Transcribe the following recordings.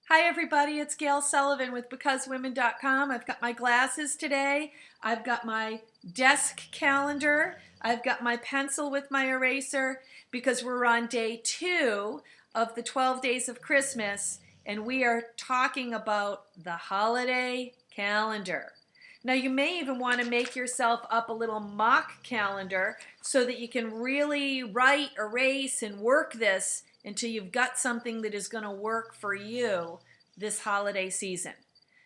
Hi everybody, it's Gail Sullivan with BecauseWomen.com. I've got my glasses today. I've got my desk calendar. I've got my pencil with my eraser because we're on day 2 of the 12 days of Christmas and we are talking about the holiday calendar. Now you may even want to make yourself up a little mock calendar so that you can really write, erase, and work this until you've got something that is going to work for you this holiday season.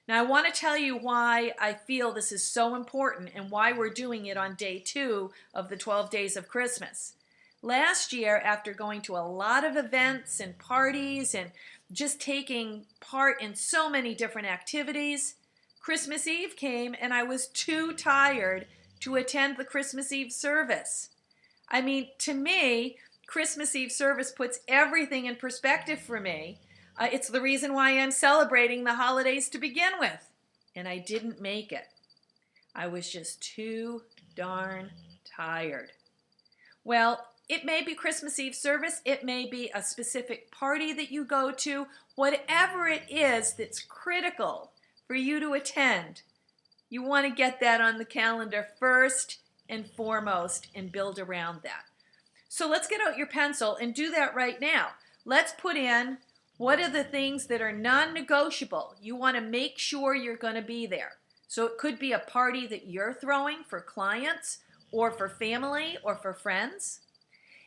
Now I want to tell you why I feel this is so important and why we're doing it on day 2 of the 12 days of Christmas. Last year, after going to a lot of events and parties and just taking part in so many different activities, Christmas Eve came and I was too tired to attend the Christmas Eve service. I mean, to me, Christmas Eve service puts everything in perspective for me. It's the reason why I'm celebrating the holidays to begin with. And I didn't make it. I was just too darn tired. Well, it may be Christmas Eve service. It may be a specific party that you go to. Whatever it is that's critical for you to attend, you want to get that on the calendar first and foremost and build around that. So let's get out your pencil and do that right now. Let's put in what are the things that are non-negotiable. You want to make sure you're going to be there. So it could be a party that you're throwing for clients or for family or for friends.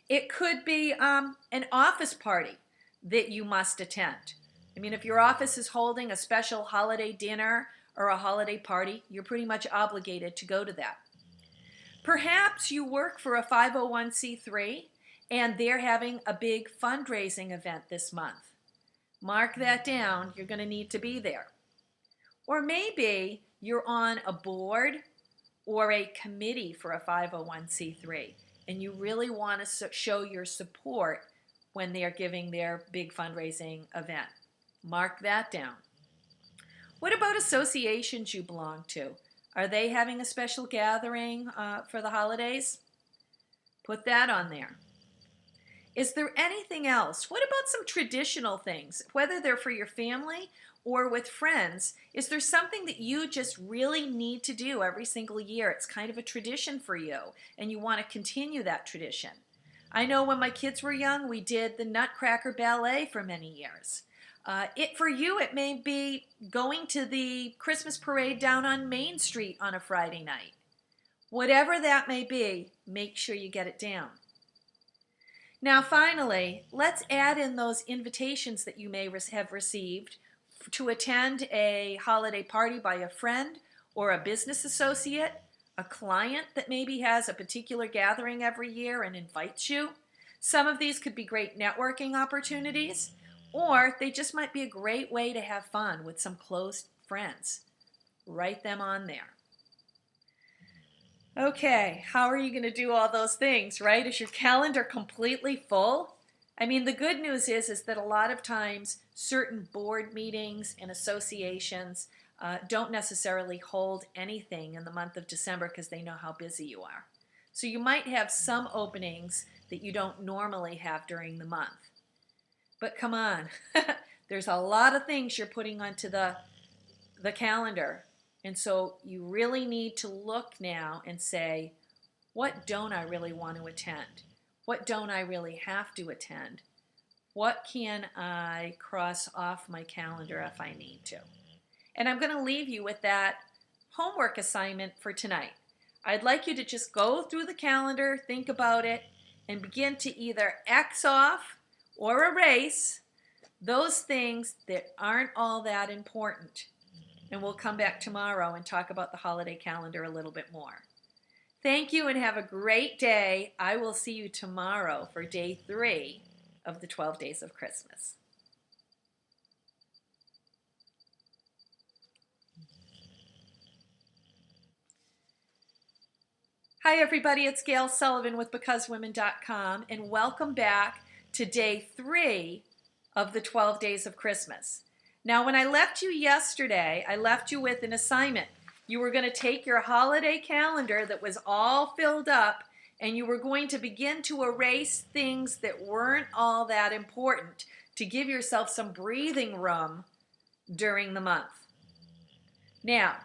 It could be an office party that you must attend. I mean, if your office is holding a special holiday dinner or a holiday party, you're pretty much obligated to go to that. Perhaps you work for a 501c3 and they're having a big fundraising event this month. Mark that down. You're going to need to be there. Or maybe you're on a board or a committee for a 501c3 and you really want to show your support when they're giving their big fundraising event. Mark that down. What about associations you belong to? Are they having a special gathering for the holidays? Put that on there. Is there anything else? What about some traditional things? Whether they're for your family or with friends, is there something that you just really need to do every single year? It's kind of a tradition for you and you want to continue that tradition. I know when my kids were young, we did the Nutcracker Ballet for many years. For you, it may be going to the Christmas parade down on Main Street on a Friday night. Whatever that may be, make sure you get it down. Now finally, let's add in those invitations that you may have received to attend a holiday party by a friend or a business associate, a client that maybe has a particular gathering every year and invites you. Some of these could be great networking opportunities, or they just might be a great way to have fun with some close friends. Write them on there. Okay, how are you going to do all those things, right? Is your calendar completely full? I mean, the good news is that a lot of times certain board meetings and associations don't necessarily hold anything in the month of December because they know how busy you are. So you might have some openings that you don't normally have during the month. But come on, there's a lot of things you're putting onto the calendar. And so you really need to look now and say, what don't I really want to attend? What don't I really have to attend? What can I cross off my calendar if I need to? And I'm going to leave you with that homework assignment for tonight. I'd like you to just go through the calendar, think about it, and begin to either X off or erase those things that aren't all that important. And we'll come back tomorrow and talk about the holiday calendar a little bit more. Thank you and have a great day. I will see you tomorrow for day 3 of the 12 days of Christmas. Hi everybody, it's Gail Sullivan with BecauseWomen.com and welcome back to day 3 of the 12 days of Christmas. Now, when I left you yesterday, I left you with an assignment. You were going to take your holiday calendar that was all filled up and you were going to begin to erase things that weren't all that important to give yourself some breathing room during the month. Now,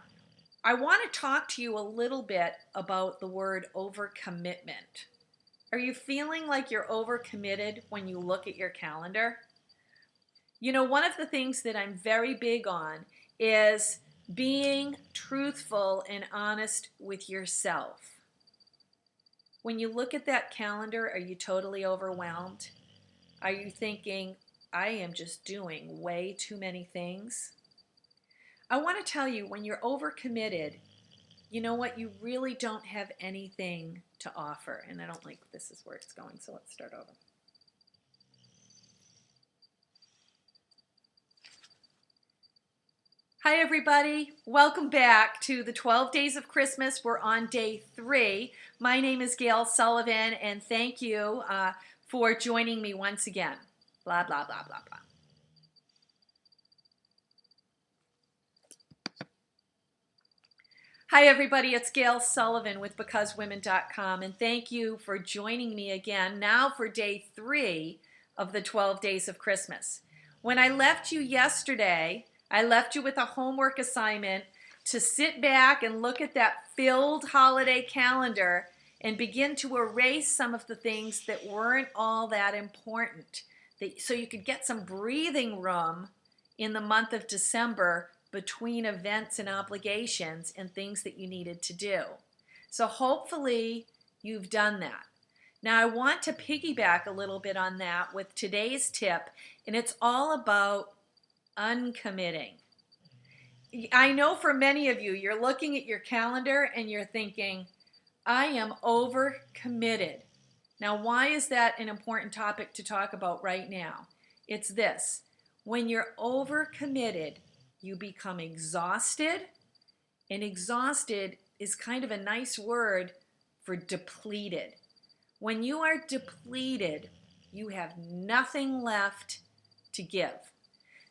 I want to talk to you a little bit about the word overcommitment. Are you feeling like you're overcommitted when you look at your calendar? You know, one of the things that I'm very big on is being truthful and honest with yourself. When you look at that calendar, are you totally overwhelmed? Are you thinking, I am just doing way too many things? I want to tell you, when you're overcommitted, you know what? You really don't have anything to offer. And I don't like this is where it's going, so let's start over. Hi, everybody. Welcome back to the 12 Days of Christmas. We're on day 3. My name is Gail Sullivan, and thank you for joining me once again. Blah, blah, blah, blah, blah. Hi, everybody. It's Gail Sullivan with BecauseWomen.com, and thank you for joining me again now for day 3 of the 12 Days of Christmas. When I left you yesterday, I left you with a homework assignment to sit back and look at that filled holiday calendar and begin to erase some of the things that weren't all that important, so you could get some breathing room in the month of December between events and obligations and things that you needed to do. So hopefully you've done that. Now I want to piggyback a little bit on that with today's tip, and it's all about uncommitting. I know for many of you, you're looking at your calendar and you're thinking, I am overcommitted. Now, why is that an important topic to talk about right now? It's this. When you're overcommitted, you become exhausted, and exhausted is kind of a nice word for depleted. When you are depleted, you have nothing left to give.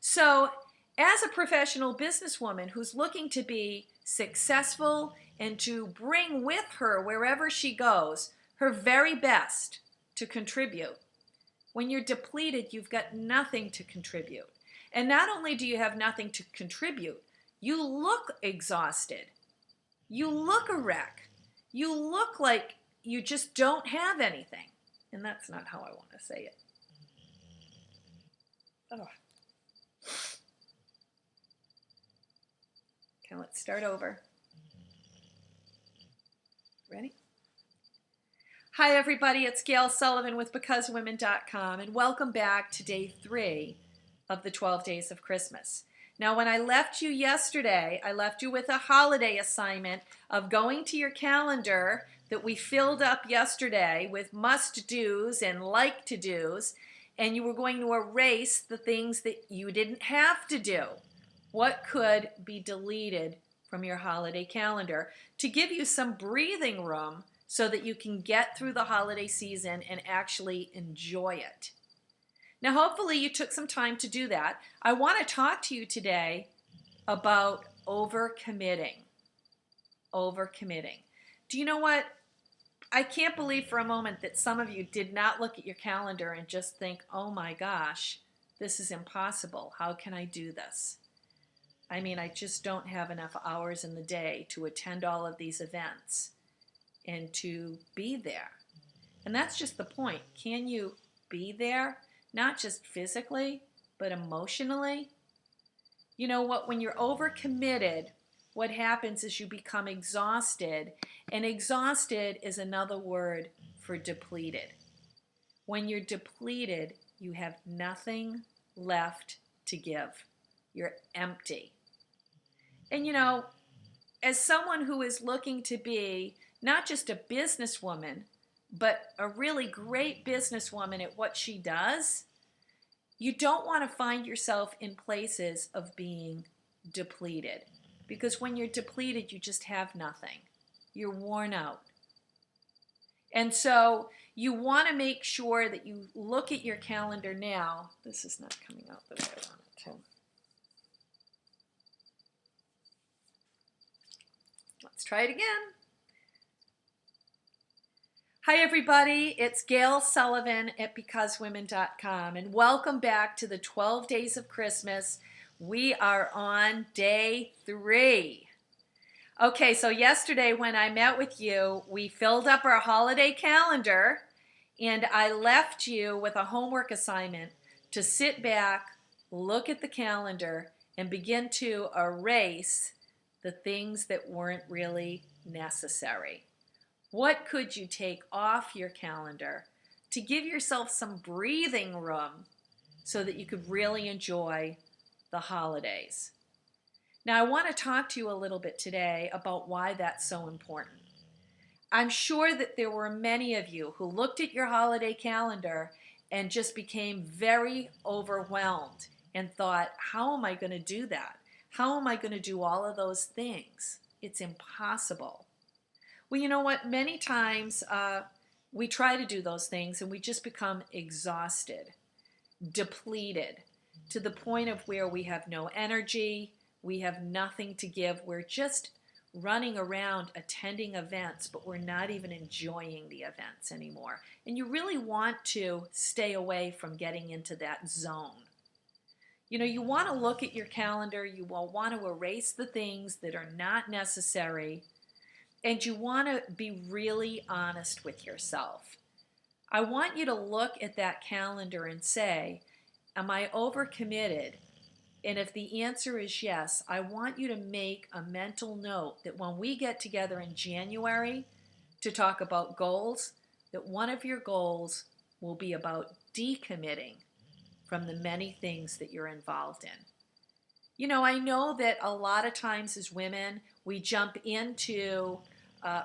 So, as a professional businesswoman who's looking to be successful and to bring with her wherever she goes her very best to contribute, when you're depleted, you've got nothing to contribute. And not only do you have nothing to contribute, you look exhausted. You look a wreck. You look like you just don't have anything. And that's not how I want to say it. Oh. Okay, let's start over. Ready? Hi, everybody. It's Gail Sullivan with BecauseWomen.com, and welcome back to day 3 of the 12 Days of Christmas. Now, when I left you yesterday, I left you with a holiday assignment of going to your calendar that we filled up yesterday with must-dos and like-to-dos, and you were going to erase the things that you didn't have to do. What could be deleted from your holiday calendar to give you some breathing room so that you can get through the holiday season and actually enjoy it. Now, hopefully you took some time to do that. I want to talk to you today about overcommitting. Overcommitting. Do you know what? I can't believe for a moment that some of you did not look at your calendar and just think, oh my gosh, this is impossible. How can I do this? I mean, I just don't have enough hours in the day to attend all of these events and to be there. And that's just the point. Can you be there? Not just physically, but emotionally? You know what? When you're overcommitted, what happens is you become exhausted. And exhausted is another word for depleted. When you're depleted, you have nothing left to give. You're empty. And you know, as someone who is looking to be not just a businesswoman, but a really great businesswoman at what she does, you don't want to find yourself in places of being depleted. Because when you're depleted, you just have nothing. You're worn out. And so you want to make sure that you look at your calendar now. This is not coming out the way I want it to. Let's try it again. Hi, everybody. It's Gail Sullivan at BecauseWomen.com, and welcome back to the 12 Days of Christmas. We are on day 3. Okay, so yesterday when I met with you, we filled up our holiday calendar and I left you with a homework assignment to sit back, look at the calendar, and begin to erase the things that weren't really necessary. What could you take off your calendar to give yourself some breathing room so that you could really enjoy the holidays? Now, I want to talk to you a little bit today about why that's so important. I'm sure that there were many of you who looked at your holiday calendar and just became very overwhelmed and thought, how am I going to do that? How am I going to do all of those things? It's impossible. Well, you know what? Many times we try to do those things and we just become exhausted, depleted, to the point of where we have no energy, we have nothing to give. We're just running around attending events, but we're not even enjoying the events anymore. And you really want to stay away from getting into that zone. You know, you want to look at your calendar, you will want to erase the things that are not necessary, and you want to be really honest with yourself. I want you to look at that calendar and say, am I overcommitted? And if the answer is yes, I want you to make a mental note that when we get together in January to talk about goals, that one of your goals will be about decommitting from the many things that you're involved in. You know, I know that a lot of times as women, we jump into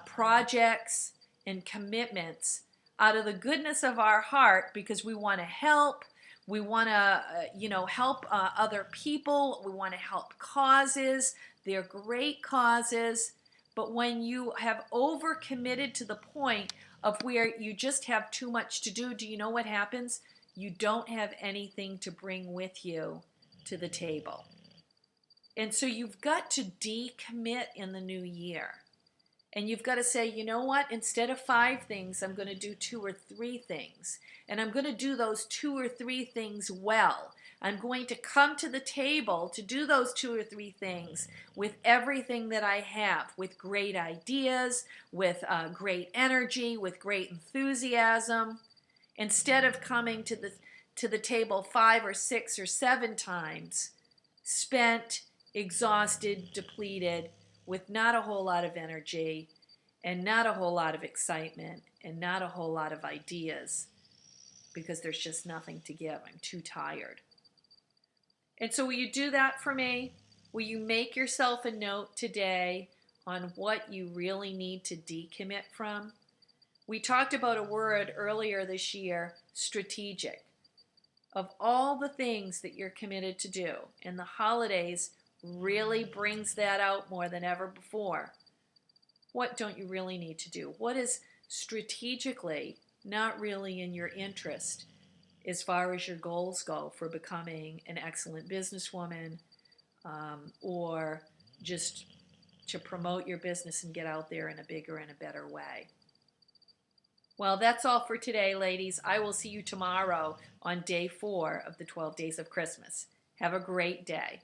projects and commitments out of the goodness of our heart because we want to help. We want to, help other people. We want to help causes. They're great causes. But when you have overcommitted to the point of where you just have too much to do you know what happens? You don't have anything to bring with you to the table. And so you've got to decommit in the new year. And you've got to say, you know what? Instead of 5 things, I'm going to do 2 or 3 things. And I'm going to do those 2 or 3 things well. I'm going to come to the table to do those 2 or 3 things with everything that I have, with great ideas, with great energy, with great enthusiasm. Instead of coming to the table 5 or 6 or 7 times, spent, exhausted, depleted, with not a whole lot of energy and not a whole lot of excitement and not a whole lot of ideas because there's just nothing to give. I'm too tired. And so will you do that for me? Will you make yourself a note today on what you really need to decommit from? We talked about a word earlier this year, strategic. Of all the things that you're committed to do, and the holidays really brings that out more than ever before, what don't you really need to do? What is strategically not really in your interest as far as your goals go for becoming an excellent businesswoman, or just to promote your business and get out there in a bigger and a better way? Well, that's all for today, ladies. I will see you tomorrow on day 4 of the 12 Days of Christmas. Have a great day.